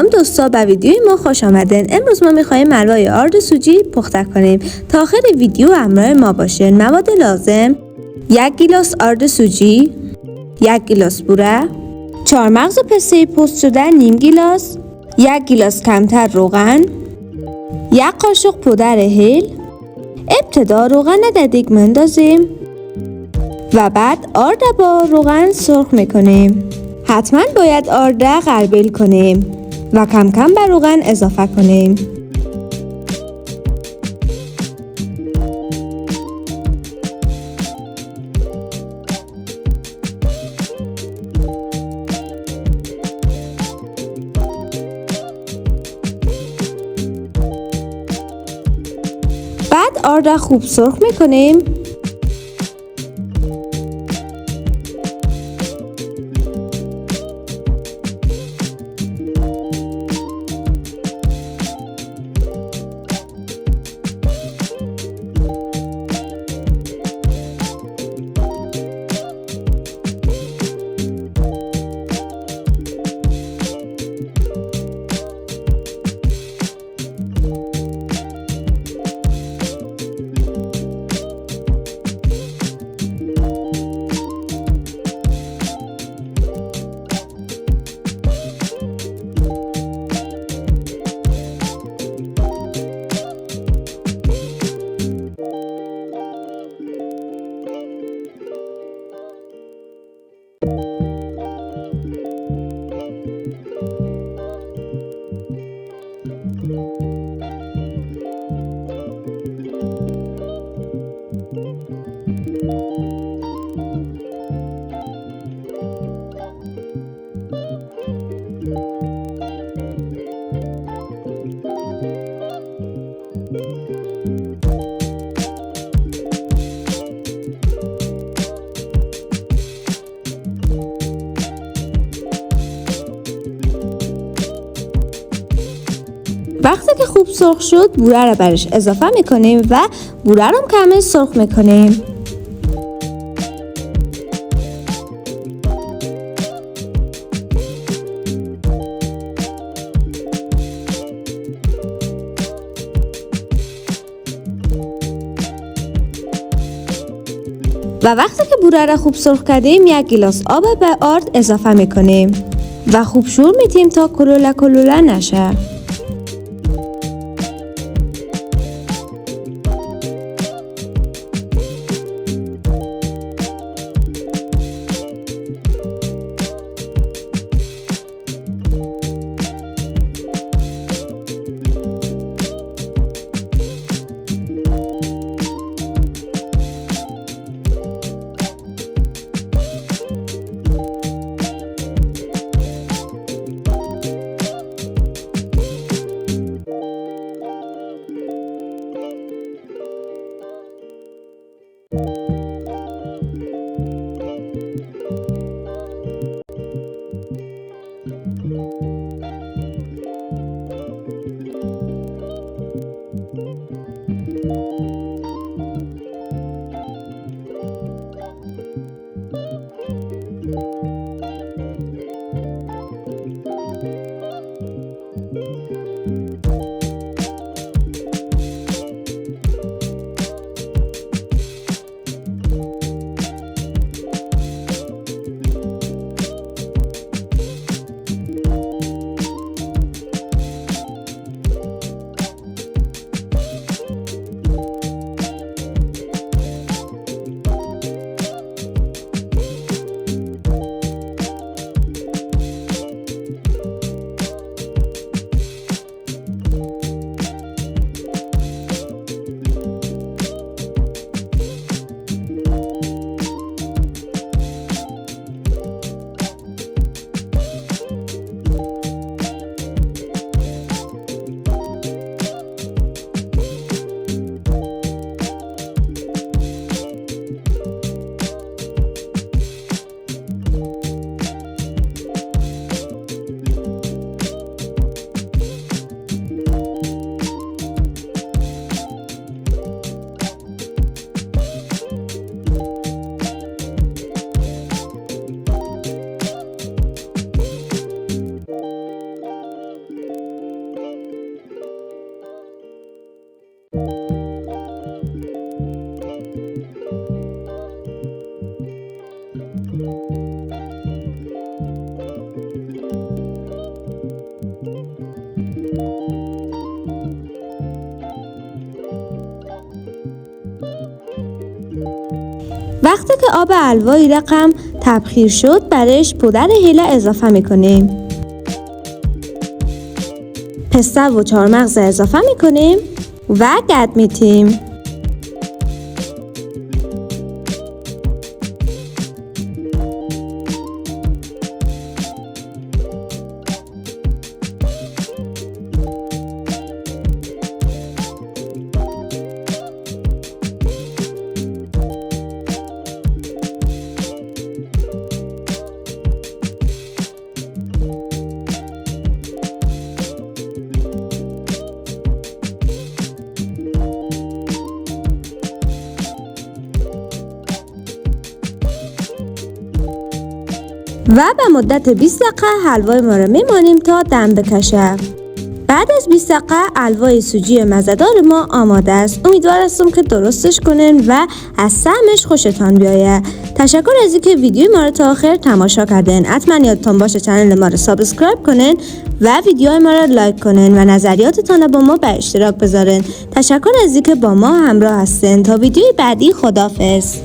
سلام دوستا، به ویدیوی ما خوش آمدین. امروز ما میخوایم حلوای آرد سوجی پخته کنیم. تا آخر ویدیو همراه ما باشین. مواد لازم: 1 گیلاس آرد سوجی، 1 گیلاس بوره، 4 مغز پسته پست شده نیم گیلاس، 1 گیلاس کمتر روغن، 1 قاشق پودر هیل. ابتدا روغن در دیگ میندازیم و بعد آرد با روغن سرخ میکنیم. حتما باید آرد غربیل کنیم و کم کم به روغن اضافه کنیم. بعد آرد خوب سرخ میکنیم. وقتی که خوب سرخ شد بوره رو برش اضافه میکنیم و بوره رو کامل سرخ میکنیم. و وقتی که بوره رو خوب سرخ کردیم 1 گیلاس آب به آرد اضافه میکنیم و خوب شور میدیم تا کلوله نشه. وقتی که آب حلوای رقم تبخیر شد برایش پودر هیله اضافه میکنیم. پسته و چهارمغز اضافه میکنیم و گرد میتیم. و به مدت 20 دقیقه حلوای ما رو میمانیم تا دم بکشه. بعد از 20 دقیقه حلوای سوجی مزه‌دار ما آماده است. امیدوارم که درستش کنین و از طعمش خوشتان بیاید. تشکر از اینکه ویدیوی ما رو تا آخر تماشا کردین. حتما یادتون باشه چنل ما رو سابسکرایب کنین و ویدیوهای ما رو لایک کنین و نظریاتتون رو با ما به اشتراک بذارین. تشکر از اینکه با ما همراه هستین. تا ویدیوی بعدی، خداحافظ.